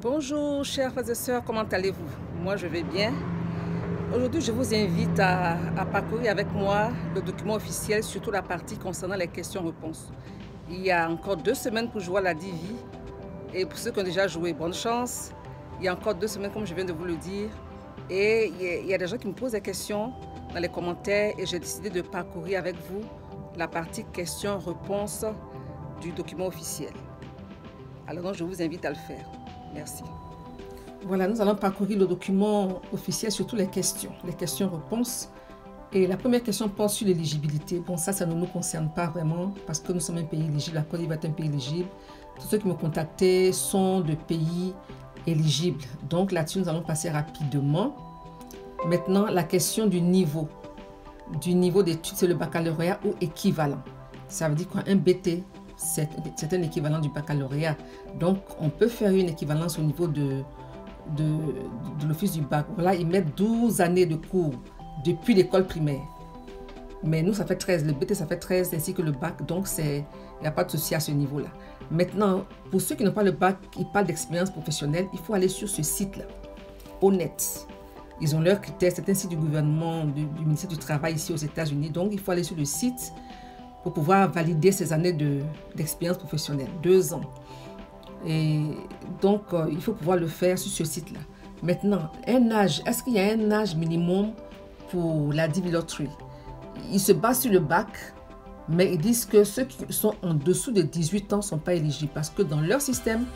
Bonjour chers frères et sœurs, comment allez-vous? Moi je vais bien. Aujourd'hui je vous invite à parcourir avec moi le document officiel, surtout la partie concernant les questions-réponses. Il y a encore 2 semaines pour jouer à la Divi. Et pour ceux qui ont déjà joué, bonne chance. Il y a encore 2 semaines comme je viens de vous le dire. Et il y a des gens qui me posent des questions dans les commentaires et j'ai décidé de parcourir avec vous la partie questions-réponses du document officiel. Alors donc, je vous invite à le faire. Merci. Voilà, nous allons parcourir le document officiel sur toutes les questions-réponses. Et la première question porte sur l'éligibilité. Bon, ça ne nous concerne pas vraiment parce que nous sommes un pays éligible. La Côte d'Ivoire est un pays éligible. Tous ceux qui me contactaient sont de pays éligibles. Donc là-dessus, nous allons passer rapidement. Maintenant, la question du niveau. Du niveau d'études, c'est le baccalauréat ou équivalent. Ça veut dire quoi? Un BT, c'est un équivalent du baccalauréat. Donc, on peut faire une équivalence au niveau de l'office du bac. Voilà, ils mettent 12 années de cours depuis l'école primaire. Mais nous, ça fait 13. Le BT, ça fait 13, ainsi que le bac. Donc, il n'y a pas de souci à ce niveau-là. Maintenant, pour ceux qui n'ont pas le bac, ils parlent d'expérience professionnelle. Il faut aller sur ce site-là, Honnête. Ils ont leurs critères. C'est un site du gouvernement, du ministère du Travail ici aux États-Unis. Donc, il faut aller sur le site pour pouvoir valider ces années d'expérience professionnelle, 2 ans. Et donc, il faut pouvoir le faire sur ce site-là. Maintenant, un âge, est-ce qu'il y a un âge minimum pour la Divi Lottery? Ils se basent sur le bac, mais ils disent que ceux qui sont en dessous de 18 ans ne sont pas éligibles parce que dans leur système,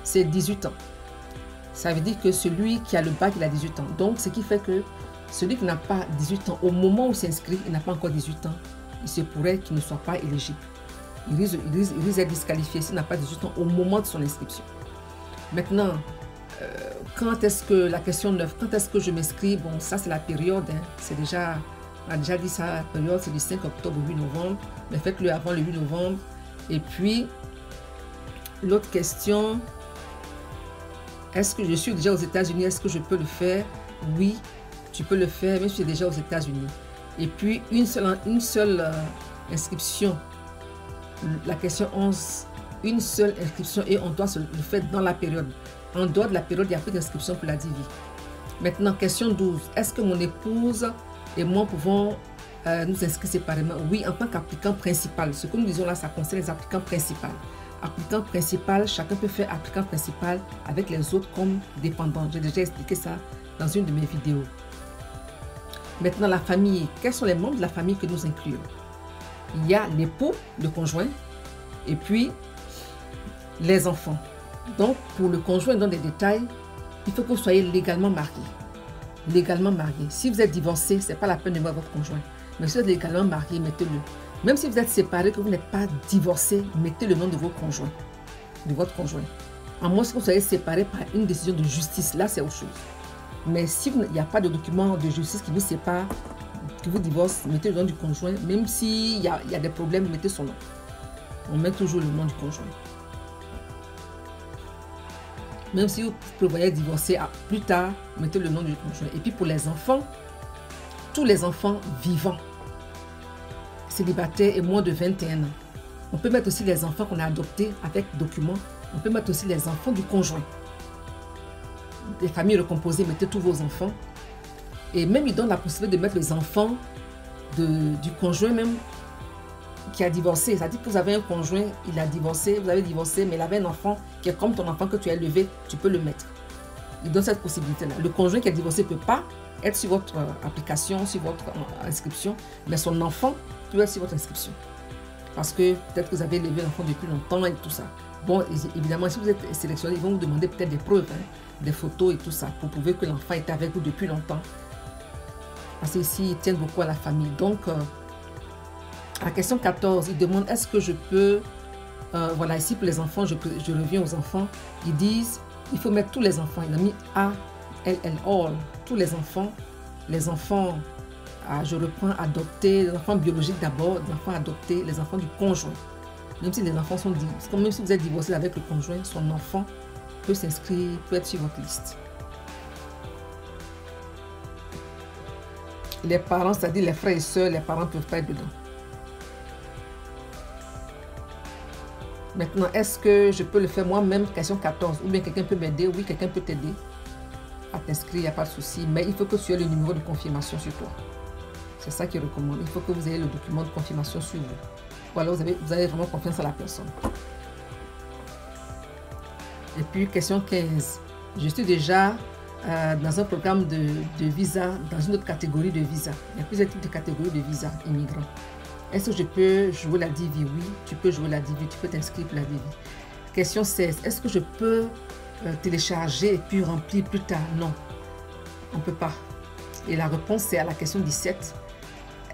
c'est 18 ans. Ça veut dire que celui qui a le bac, il a 18 ans. Donc, ce qui fait que celui qui n'a pas 18 ans, au moment où il s'inscrit, il n'a pas encore 18 ans, il se pourrait qu'il ne soit pas éligible. Il risque d'être disqualifié s'il n'a pas 18 ans au moment de son inscription. Maintenant, quand est-ce que, la question 9, quand est-ce que je m'inscris? Bon, ça c'est la période, hein. C'est déjà, on a déjà dit ça, la période c'est du 5 octobre au 8 novembre, mais faites-le avant le 8 novembre. Et puis, l'autre question, est-ce que je suis déjà aux États-Unis? Est-ce que je peux le faire? Oui, tu peux le faire, mais je suis déjà aux États-Unis. Et puis, une seule inscription. La question 11, une seule inscription et on doit le faire dans la période. En dehors de la période, il n'y a plus d'inscription pour la Divi. Maintenant, question 12. Est-ce que mon épouse et moi pouvons nous inscrire séparément? Oui, en tant qu'applicant principal. Ce que nous disons là, ça concerne les applicants principaux. Applicant principal, chacun peut faire applicant principal avec les autres comme dépendants. J'ai déjà expliqué ça dans une de mes vidéos. Maintenant, la famille. Quels sont les membres de la famille que nous incluons? Il y a l'époux, le conjoint, et puis les enfants. Donc, pour le conjoint, dans les détails, il faut que vous soyez légalement marié. Légalement marié. Si vous êtes divorcé, ce n'est pas la peine de voir votre conjoint. Mais si vous êtes légalement marié, mettez-le. Même si vous êtes séparé, que vous n'êtes pas divorcé, mettez le nom de votre conjoint. De votre conjoint. À moins que vous soyez séparé par une décision de justice, là c'est autre chose. Mais s'il n'y a pas de document de justice qui vous sépare, qui vous divorce, mettez le nom du conjoint. Même s'il y a des problèmes, mettez son nom. On met toujours le nom du conjoint. Même si vous prévoyez divorcer plus tard, mettez le nom du conjoint. Et puis pour les enfants, tous les enfants vivants, célibataires et moins de 21 ans. On peut mettre aussi les enfants qu'on a adoptés avec document. On peut mettre aussi les enfants du conjoint. Les familles recomposées, mettez tous vos enfants. Et même ils donnent la possibilité de mettre les enfants du conjoint même qui a divorcé. C'est-à-dire que vous avez un conjoint, il a divorcé, vous avez divorcé, mais il avait un enfant qui est comme ton enfant que tu as élevé, tu peux le mettre. Il donne cette possibilité-là. Le conjoint qui a divorcé ne peut pas être sur votre application, sur votre inscription, mais son enfant peut être sur votre inscription. Parce que peut-être que vous avez élevé l'enfant depuis longtemps et tout ça. Bon, évidemment, si vous êtes sélectionné, ils vont vous demander peut-être des preuves, hein, des photos et tout ça, pour prouver que l'enfant était avec vous depuis longtemps. Parce qu'ici, ils tiennent beaucoup à la famille. Donc, à la question 14, ils demandent est-ce que je peux... voilà, ici pour les enfants, je reviens aux enfants. Ils disent, il faut mettre tous les enfants. Il a mis all, tous les enfants. Les enfants, je reprends, adoptés, les enfants biologiques d'abord, les enfants adoptés, les enfants du conjoint. Même si les enfants sont divorcés, même si vous êtes divorcé avec le conjoint, son enfant peut s'inscrire, peut être sur votre liste. Les parents, c'est-à-dire les frères et sœurs, les parents ne peuvent pas être dedans. Maintenant, est-ce que je peux le faire moi-même? Question 14. Ou bien quelqu'un peut m'aider? Oui, quelqu'un peut t'aider à t'inscrire, il n'y a pas de souci. Mais il faut que tu aies le numéro de confirmation sur toi. C'est ça qu'il recommande. Il faut que vous ayez le document de confirmation sur vous. Voilà, vous avez vraiment confiance à la personne. Et puis, question 15. Je suis déjà dans un programme de visa, dans une autre catégorie de visa. Il y a plusieurs types de catégories de visa immigrants. Est-ce que je peux jouer la DV? Oui, tu peux jouer la DV, tu peux t'inscrire pour la DV. Question 16. Est-ce que je peux télécharger et puis remplir plus tard? Non, on ne peut pas. Et la réponse, c'est à la question 17.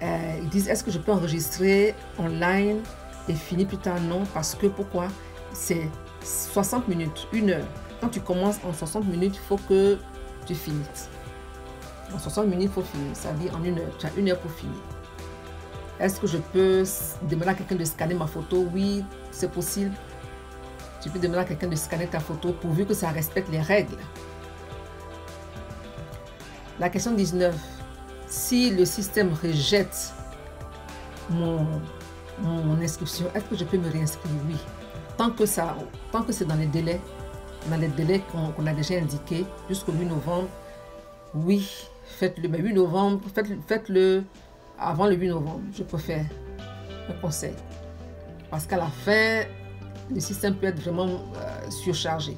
Ils disent, est-ce que je peux enregistrer online et finir plus tard? Non, parce que pourquoi? C'est 60 minutes, 1 heure. Quand tu commences en 60 minutes, il faut que tu finisses. En 60 minutes, il faut finir. Ça veut dire en 1 heure. Tu as 1 heure pour finir. Est-ce que je peux demander à quelqu'un de scanner ma photo? Oui, c'est possible. Tu peux demander à quelqu'un de scanner ta photo pourvu que ça respecte les règles. La question 19. Si le système rejette mon inscription, est-ce que je peux me réinscrire? Oui. Tant que c'est dans les délais qu'on a déjà indiqués, jusqu'au 8 novembre, oui, faites-le. Mais 8 novembre, faites-le avant le 8 novembre, je préfère un conseil. Parce qu'à la fin, le système peut être vraiment surchargé.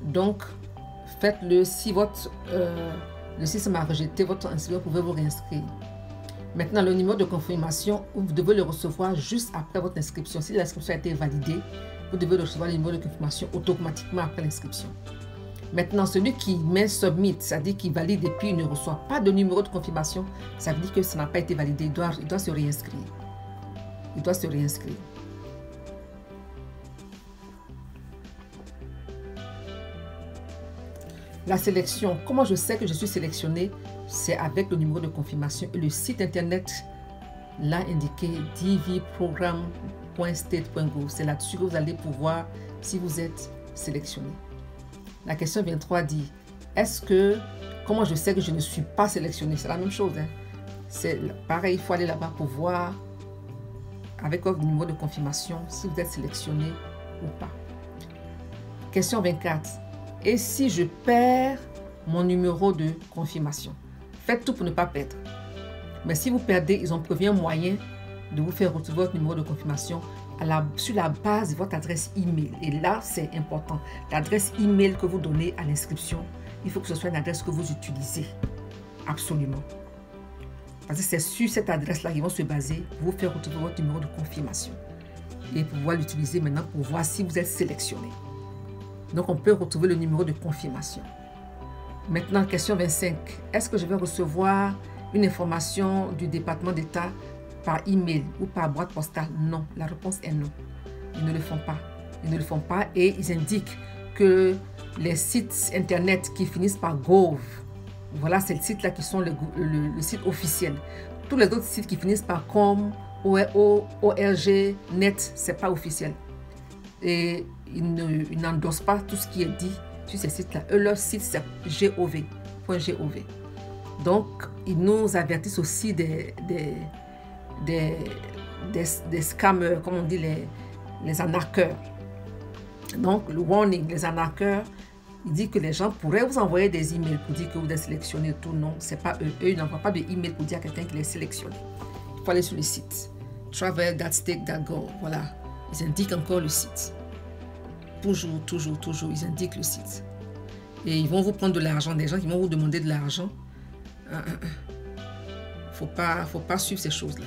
Donc, faites-le. Si le système a rejeté votre inscription, vous pouvez vous réinscrire. Maintenant, le numéro de confirmation, vous devez le recevoir juste après votre inscription. Si l'inscription a été validée, vous devez recevoir le numéro de confirmation automatiquement après l'inscription. Maintenant, celui qui met submit, c'est-à-dire qui valide et puis il ne reçoit pas de numéro de confirmation, ça veut dire que ça n'a pas été validé. Il doit se réinscrire. Il doit se réinscrire. La sélection. Comment je sais que je suis sélectionné? C'est avec le numéro de confirmation et le site internet l'a indiqué dvprogram.state.gov. C'est là-dessus que vous allez pouvoir si vous êtes sélectionné. La question 23 dit, comment je sais que je ne suis pas sélectionné? C'est la même chose. Hein? C'est pareil, il faut aller là-bas pour voir avec votre numéro de confirmation si vous êtes sélectionné ou pas. Question 24. Et si je perds mon numéro de confirmation? Faites tout pour ne pas perdre. Mais si vous perdez, ils ont prévu un moyen de vous faire retrouver votre numéro de confirmation sur la base de votre adresse email. Et là, c'est important. L'adresse email que vous donnez à l'inscription, il faut que ce soit une adresse que vous utilisez. Absolument. Parce que c'est sur cette adresse-là qu'ils vont se baser pour vous faire retrouver votre numéro de confirmation. Et pouvoir l'utiliser maintenant pour voir si vous êtes sélectionné. Donc, on peut retrouver le numéro de confirmation. Maintenant, question 25. Est-ce que je vais recevoir une information du département d'État par email ou par boîte postale? Non. La réponse est non. Ils ne le font pas. Ils ne le font pas et ils indiquent que les sites internet qui finissent par gov, voilà, c'est le site là qui sont le site officiel. Tous les autres sites qui finissent par com, org, net, c'est pas officiel. Et ils n'endossent pas tout ce qui est dit sur ces sites-là. Leur site, c'est gov.gov. Donc, ils nous avertissent aussi des scammers, comme on dit, les arnaqueurs. Donc, le warning, les arnaqueurs, il dit que les gens pourraient vous envoyer des emails pour dire que vous êtes sélectionné et tout. Non, c'est pas eux. Eux, ils n'envoient pas de email pour dire à quelqu'un qu'il est sélectionné. Il faut aller sur le site travel.state.gov. Voilà, ils indiquent encore le site. Toujours, ils indiquent le site. Et ils vont vous prendre de l'argent. Des gens qui vont vous demander de l'argent. Faut pas suivre ces choses-là.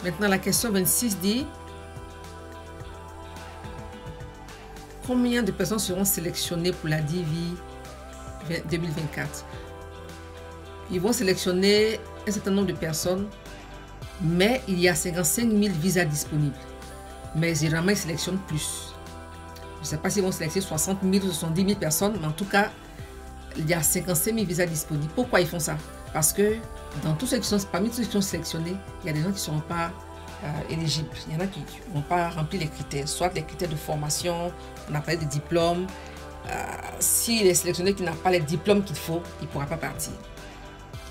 Maintenant, la question 26 dit combien de personnes seront sélectionnées pour la DV 2024? Ils vont sélectionner un certain nombre de personnes, mais il y a 55 000 visas disponibles. mais généralement, ils sélectionnent plus. Je ne sais pas s'ils vont sélectionner 60 000 ou 70 000 personnes, mais en tout cas, il y a 55 000 visas disponibles. Pourquoi ils font ça? Parce que parmi tous ceux qui sont sélectionnés, il y a des gens qui ne seront pas éligibles. Il y en a qui ne vont pas remplir les critères, soit les critères de formation, on a parlé de diplômes. S'il est sélectionné qui n'a pas les diplômes qu'il faut, il ne pourra pas partir.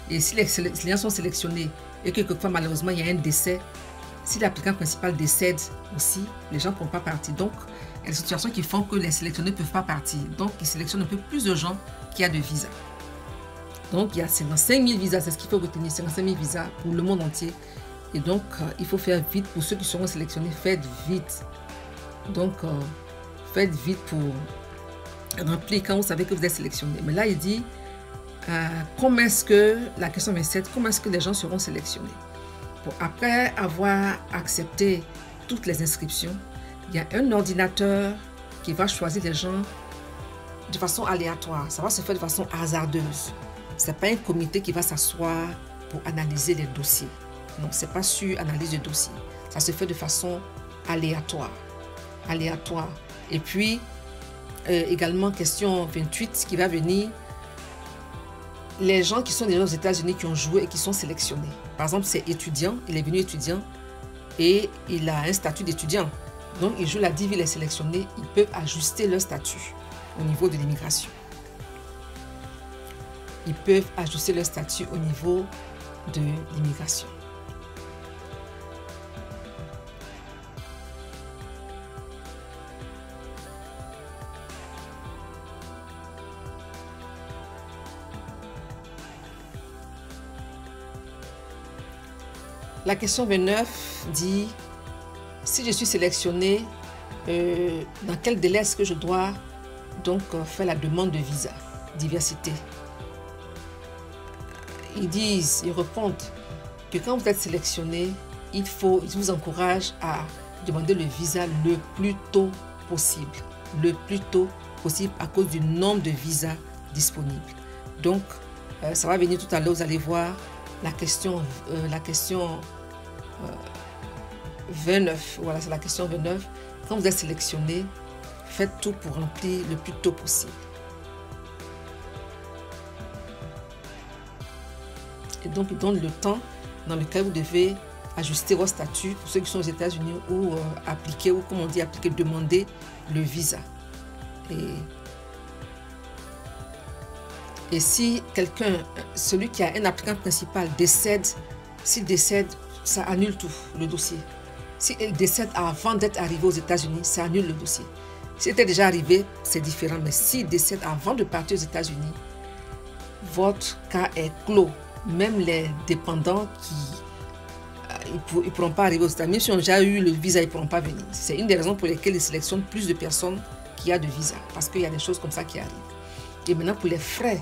Et si les gens sont sélectionnés et que quelquefois malheureusement il y a un décès, si l'applicant principal décède aussi, les gens ne pourront pas partir. Donc, il y a des situations qui font que les sélectionnés ne peuvent pas partir. Donc, ils sélectionnent un peu plus de gens qui ont de visas. Donc, il y a 55 000 visas, c'est ce qu'il faut retenir, 55 000 visas pour le monde entier. Et donc, il faut faire vite pour ceux qui seront sélectionnés, faites vite. Donc, faites vite pour remplir quand vous savez que vous êtes sélectionné. Mais là, il dit, comment est-ce que, la question 27, comment est-ce que les gens seront sélectionnés? Bon, après avoir accepté toutes les inscriptions, il y a un ordinateur qui va choisir les gens de façon aléatoire. Ça va se faire de façon hasardeuse. Ce n'est pas un comité qui va s'asseoir pour analyser les dossiers. Non, ce n'est pas sur analyse de dossier. Ça se fait de façon aléatoire. Aléatoire. Et puis, également, question 28 qui va venir. Les gens qui sont déjà aux États-Unis, qui ont joué et qui sont sélectionnés. Par exemple, c'est étudiant, il est venu étudiant et il a un statut d'étudiant. Donc, il joue la div, il est sélectionné, ils peuvent ajuster leur statut au niveau de l'immigration. Ils peuvent ajuster leur statut au niveau de l'immigration. La question 29 dit, si je suis sélectionné, dans quel délai est-ce que je dois donc faire la demande de visa? Diversité. Ils répondent que quand vous êtes sélectionné, ils vous encouragent à demander le visa le plus tôt possible. Le plus tôt possible à cause du nombre de visas disponibles. Donc, ça va venir tout à l'heure, vous allez voir la question 29. Voilà, c'est la question 29. Quand vous êtes sélectionné, faites tout pour remplir le plus tôt possible. Et donc, il donne le temps dans lequel vous devez ajuster votre statut pour ceux qui sont aux États-Unis ou appliquer, ou comme on dit, appliquer, demander le visa. Et si quelqu'un, celui qui a un applicant principal décède, s'il décède, ça annule tout le dossier. S'il décède avant d'être arrivé aux États-Unis, ça annule le dossier. S'il était déjà arrivé, c'est différent. Mais s'il décède avant de partir aux États-Unis, votre cas est clos. Même les dépendants ils ne pourront pas arriver aux États-Unis. Même si on a déjà eu le visa, ils ne pourront pas venir. C'est une des raisons pour lesquelles ils sélectionnent plus de personnes qui ont de visa. Parce qu'il y a des choses comme ça qui arrivent. Et maintenant, pour les frais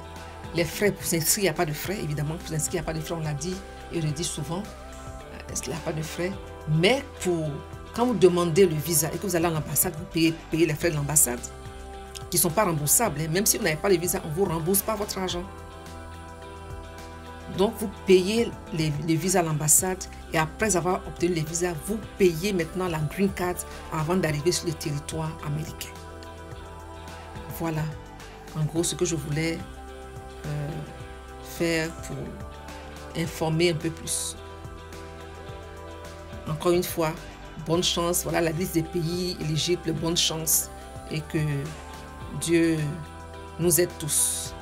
pour s'inscrire, il n'y a pas de frais. Évidemment, pour s'inscrire, il n'y a pas de frais. On l'a dit et on le dit souvent. Il n'y a pas de frais. Mais quand vous demandez le visa et que vous allez à l'ambassade, vous payez les frais de l'ambassade qui ne sont pas remboursables. Même si vous n'avez pas le visa, on ne vous rembourse pas votre argent. Donc, vous payez les visas à l'ambassade et après avoir obtenu les visas, vous payez maintenant la green card avant d'arriver sur le territoire américain. Voilà, en gros, ce que je voulais faire pour informer un peu plus. Encore une fois, bonne chance. Voilà la liste des pays éligibles, bonne chance et que Dieu nous aide tous.